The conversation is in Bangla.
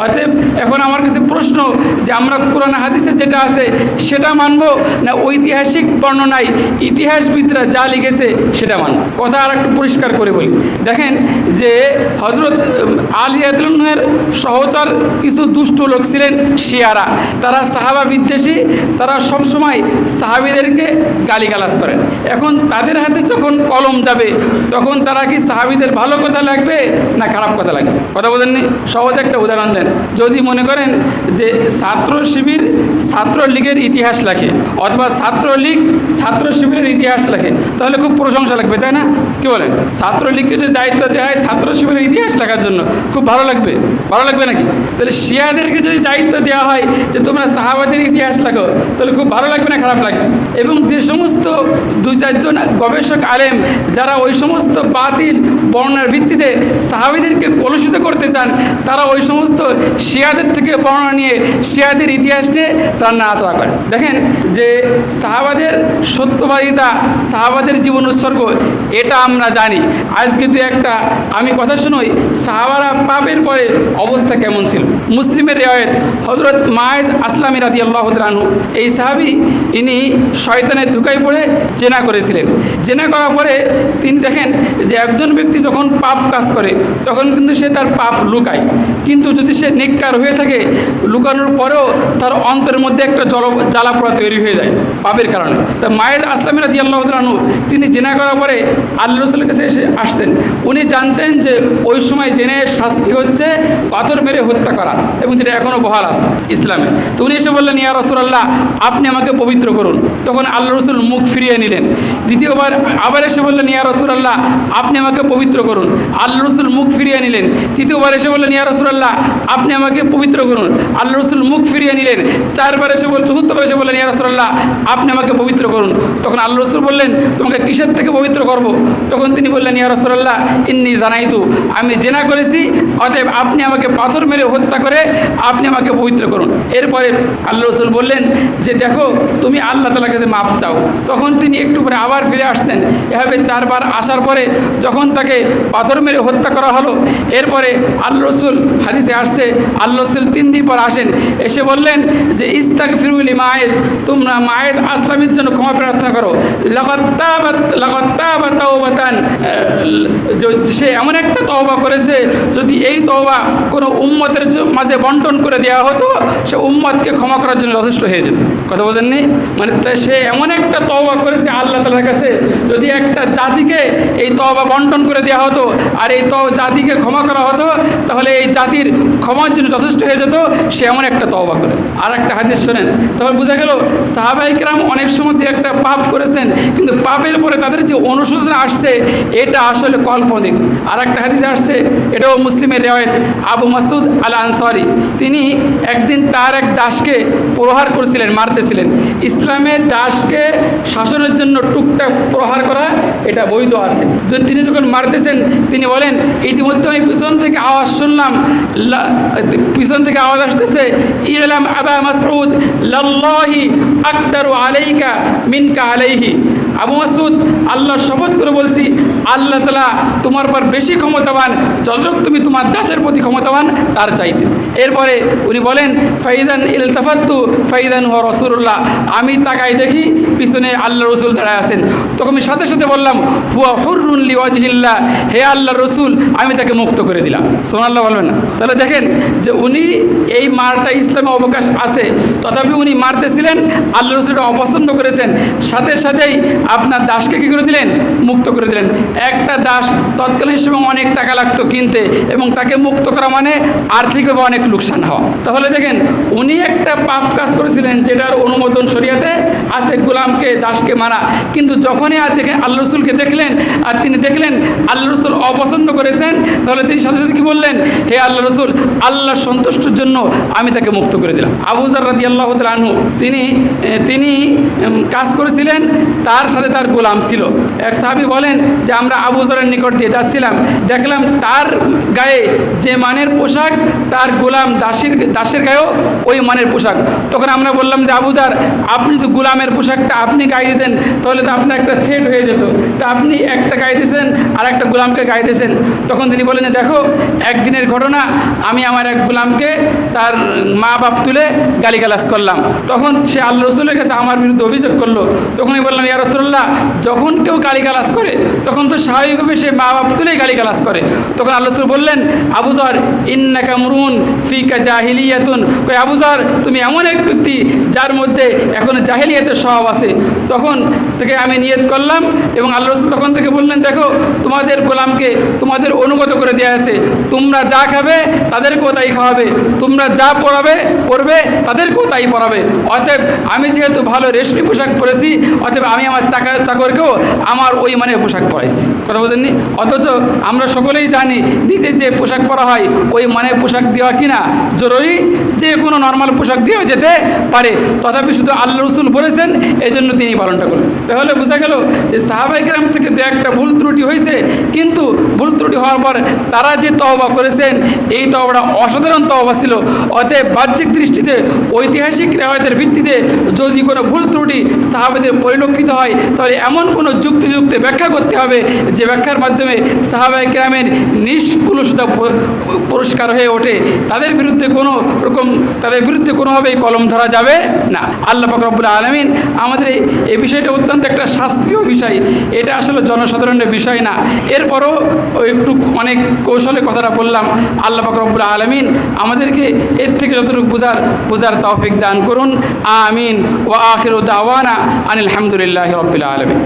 অতএব এখন আমার কাছে প্রশ্ন যে আমরা কোরআন হাদিসে যেটা আছে সেটা মানবো না ঐতিহাসিক বর্ণনায় ইতিহাসবিদরা যা লিখেছে সেটা মানব? কথা আর একটু পরিষ্কার করে বলি। দেখেন যে হজরত আলী রাদিয়াল্লাহু সহচর কিছু দুষ্ট লোক ছিলেন শিয়ারা, তারা সাহাবা বিদ্বেষী, তারা সবসময় সাহাবিদেরকে গালিগালাজ করেন। এখন তাদের হাতে যখন কলম যাবে তখন তারা কি সাহাবিদের ভালো কথা লাগবে না খারাপ কথা লাগবে? কথা বোঝেননি? সহজ একটা উদাহরণ দেন। যদি মনে করেন যে ছাত্র শিবির ছাত্রলীগের ইতিহাস লেখে অথবা ছাত্রলীগ ছাত্র শিবিরের ইতিহাস লেখে, তাহলে খুব প্রশংসা লাগবে, তাই না? কি বলেন? ছাত্রলীগকে যদি দায়িত্ব দেওয়া হয় ছাত্র শিবিরের ইতিহাস লেখার জন্য, খুব ভালো লাগবে? ভালো লাগবে নাকি? তাহলে শিয়াদেরকে যদি দায়িত্ব দেওয়া হয় যে তোমরা সাহাবাদের ইতিহাস লেখো, তাহলে খুব ভালো লাগবে না খারাপ লাগবে? এবং যে সমস্ত 2-4 জন গবেষক আলেম যারা ওই সমস্ত বাতিল বর্ণনার ভিত্তিতে সাহাবিদেরকে কলুষিত করতে চান, তারা ওই সমস্ত শিয়াদের থেকে বর্ণনা নিয়ে শিয়াদের ইতিহাস নিয়ে তারা নাড়াচাড়া করে। দেখেন যে সাহাবাদের সত্যবাদিতা, সাহাবাদের জীবন উৎসর্গ, এটা আমরা জানি। আজকে একটা আমি কথা শুনোই, সাহাবারা পাপের পরে অবস্থা কেমন ছিল। মুসলিমের রিওয়ায়াত, হযরত মায়েজ আসলামী রাদিয়াল্লাহু তাআলা আনহু, এই সাহাবী, ইনি শয়তানের ধোঁকায় পড়ে জেনা করেছিলেন। জেনা করার পরে তিনি দেখেন যে একজন ব্যক্তি যখন পাপ কাজ করে তখন কিন্তু সে তার পাপ লুকায়, কিন্তু যদি সে নেককার হয়ে থাকে লুকানোর পরেও তার অন্তরের মধ্যে একটা জ্বালা পোড়া তৈরি হয়ে যায় পাপের কারণে। তা মায়েদ আসলামী রাদিয়াল্লাহু তাআলা আনহু তিনি জেনা করার পরে আল্লাহ রাসূলের কাছে এসে আসতেন। উনি জানতেন যে ওই সময় জেনের শাস্তি হচ্ছে পাথর মেরে হত্যা করা, এবং যেটা এখনও বহাল আছে ইসলামে। তো উনি এসে বললেন, ইয়া রাসূলুল্লাহ, আপনি আমাকে পবিত্র করুন। তখন আল্লাহ রাসূল মুখ ফিরিয়ে নিলেন। দ্বিতীয়বার আবার এসে বললেন, ইয়া রাসূলুল্লাহ, আপনি আমাকে পবিত্র করুন। আল্লাহ রাসূল মুখ ফিরিয়ে নিলেন। তৃতীয়বার এসে বললেন, ইয়া রাসূলুল্লাহ, আপনি আমাকে পবিত্র করুন। আল্লাহ রাসূল মুখ ফিরিয়ে নিলেন। চারবার এসে চতুর্থবার এসে বললেন, ইয়া রাসূলুল্লাহ, আপনি আমাকে পবিত্র করুন। তখন আল্লাহ রাসূল বললেন, তোমাকে কিসের থেকে পবিত্র করব? তখন তিনি বললেন, ইয়া রাসূলুল্লাহ, ইন্নী জানাইতু, আমি জেনা করেছি, অতএব আপনি আমাকে পাথর মেরে হত্যা করে আপনি আমাকে পবিত্র করুন। এরপরে আল্লাহ রাসূল বললেন যে দেখো, তুমি আল্লাহ তাআলার কাছে মাপ চাও। তখন তিনি একটু পরে আবার ফিরে আসছেন। এভাবে 4বার আসার পরে যখন তাকে পাথর মেরে হত্যা করা হলো, এরপরে আল্লাহ রাসূল, হাদিসে আসছে, আল্লাহ রাসূল 3 দিন পর আসেন, এসে বললেন যে ইস্তাগফিরু লিমায়েজ, তোমরা মায়েজ আসলামের জন্য ক্ষমা প্রার্থনা করো। লাকাদ তাবা তাওবাতান, সে এমন একটা তওবা করেছে, যদি এই তওবা কোনো উম্মতের মাঝে বন্টন করে দেওয়া হতো সে উম্মতকে ক্ষমা করার জন্য যথেষ্ট হয়ে যেত। কথা বোঝেননি? মানে সে এমন একটা তওবা করেছে আল্লাহ তাআলার কাছে, যদি একটা জাতিকে এই তওবা বন্টন করে দেওয়া হতো আর এই জাতিকে ক্ষমা করা হতো, তাহলে এই জাতির ক্ষমার জন্য যথেষ্ট হয়ে যেত। সে এমন একটা তওবা করেছে। আর একটা হাদিস শোনেন, তখন বোঝা গেল সাহাবায়ে কেরাম অনেক সময় একটা পাপ করেছেন, কিন্তু পাপের পরে তাদের যে অনুশোচনা আসছে এটা আসলে কাল্পনিক। আর একটা হাদিসে আসছে, এটাও মুসলিমের রিওয়ায়াত, আবু মাসউদ আল আনসারী, তিনি একদিন তার এক দাসকে প্রহার করেছিলেন, মারতেছিলেন। ইসলামের দাসকে শাসনের জন্য টুকটাক প্রহার করা এটা বৈধ আছে। তিনি যখন মারতেছেন তিনি বলেন, ইতিমধ্যে আমি পিছন থেকে আওয়াজ শুনলাম, পিছন থেকে আওয়াজ আসতেছে, ইলাম আবা মাসউদ লাল্লাহি আকদারু আলাইকা মিনকা আলাইহি। আবু মাসউদ, আল্লাহর শপথ করে বলছি, আল্লাহ তাআলা তোমার পর বেশি ক্ষমতাবান যতটুকু তুমি তোমার দাসের প্রতি ক্ষমতাবান তার চাইতে। এরপরে উনি বলেন, ফাইদান ইলতাফাত্তু ফাইদান হুয়া রাসূলুল্লাহ, আমি তাকাই দেখি পিছনে আল্লাহ রসুল দাঁড়ায় আছেন। তখন আমি সাথে সাথে বললাম, হুয়া হুররুন লিওয়াজহিল্লাহ, হে আল্লাহ রসুল, আমি তাকে মুক্ত করে দিলাম। সুবহানাল্লাহ বলবেন না? তাহলে দেখেন যে উনি এই মারটা ইসলামে অবকাশ আছে, তথাপি উনি মারতেছিলেন, আল্লাহ রসুলটা অপছন্দ করেছেন, সাথে সাথেই আপনার দাসকে কী করে দিলেন? মুক্ত করে দিলেন। একটা দাস তৎকালীন সময় অনেক টাকা লাগতো কিনতে, এবং তাকে মুক্ত করা মানে আর্থিকভাবে অনেক লোকসান হওয়া। তাহলে দেখেন উনি একটা পাপ কাজ করেছিলেন যেটার অনুমোদন শরীয়তে আছে, গোলামকে দাসকে মারা, কিন্তু যখনই আর দেখেন আল্লাহ রসুলকে দেখলেন আর তিনি দেখলেন আল্লাহ রসুল অপছন্দ করেছেন, তাহলে তিনি সাথে সাথে কী বললেন? হে আল্লাহ রসুল, আল্লাহর সন্তুষ্টির জন্য আমি তাকে মুক্ত করে দিলাম। আবু যর রাদিয়াল্লাহু তাআলা আনহু তিনি কাজ করেছিলেন, তার সাথে তার গোলাম ছিল। এক সাহাবী বলেন যে আমরা আবু যরের নিকট দিয়ে যাচ্ছিলাম, দেখলাম তার গায়ে যে মানের পোশাক তার গোলাম দাসের গায়েও ওই মানের পোশাক। তখন আমরা বললাম যে আবু যর, আপনি তো গোলামের পোশাকটা আপনি গায়ে দিতেন, তাহলে তো আপনার একটা সেট হয়ে যেত, তা আপনি একটা গায়ে দিয়েছেন আর একটা গোলামকে গায়ে দিয়েছেন। তখন তিনি বলেন যে দেখো, একদিনের ঘটনা, আমি আমার এক গোলামকে তার মা বাপ তুলে গালিগালাজ করলাম। তখন সে আল্লাহ রসুলের কাছে আমার বিরুদ্ধে অভিযোগ করলো। তখনই বললাম, ইয়া রাসূলুল্লাহ, যখন কেউ গালিগালাজ করে তখন তো স্বাভাবিকভাবে সে মা বাপ তুলেই গালিগালাজ করে। তখন আল্লাহ রসুল বললেন, আবু যর, ইন্নাকা মুরুন ফিকা জাহিলিয়াতুন, ওই আবু যর, তুমি এমন এক ব্যক্তি যার মধ্যে এখন জাহিলিয়াতের স্বভাব আছে। তখন থেকে আমি নিয়ত করলাম এবং আল্লাহ রসুল তখন থেকে বললেন, দেখো, তোমাদের গোলামকে তোমাদের অনুগত করে দেওয়া আছে, তোমরা যা খাবে তাদেরকেও তাই খাওয়াবে, তোমরা যা পরবে তাদেরকেও তাই পরাবে। অতএব আমি যেহেতু ভালো রেশমি পোশাক পরেছি, অতএব আমি আমার চাকরকেও আমার ওই মানে পোশাক পরাইছি। কথা বোঝেননি? অথচ আমরা সকলেই জানি নিজে যে পোশাক পরা হয় ওই মানে পোশাক দেওয়া কিনা জরুরি, যে কোনো নর্মাল পোশাক দিয়েও যেতে পারে, তথাপি শুধু আল্লাহ রসুল বলেছেন, এই জন্য তিনি পালনটা করলেন। তাহলে বোঝা গেল যে সাহাবায়ে কেরাম থেকে দু একটা ভুল ত্রুটি হয়েছে, কিন্তু ভুল ত্রুটি হওয়ার পর তারা যে তওবা করেছেন এই তওবাটা অসাধারণ তওবা ছিল। অতএব বাহ্যিক দৃষ্টিতে ঐতিহাসিক রেওয়ায়েতের ভিত্তিতে যদি কোনো ভুল ত্রুটি সাহাবাদের পরিলক্ষিত হয়, তাহলে এমন কোনো যুক্তিযুক্ত ব্যাখ্যা করতে হবে যে ব্যাখ্যার মাধ্যমে সাহাবায়ে কেরামের নিষ্কুলসতা পরিষ্কার হয়ে ওঠে, তাদের বিরুদ্ধে কোনোভাবেই কলম ধরা যাবে না। আল্লাহ পাক রব্বুল আলামিন আমাদের এই বিষয়টা অত্যন্ত একটা শাস্ত্রীয় বিষয়, এটা আসলে জনসাধারণের বিষয় না। এরপরও একটু অনেক কৌশলে কথাটা বললাম। আল্লাহ পাক রব্বুল আলামিন আমাদেরকে এর থেকে যতটুকু বোঝার তৌফিক দান করুন। আমিন। ওয়া আখিরু দাওয়ানা আনিল হামদুলিল্লাহি রাব্বিল আলামিন।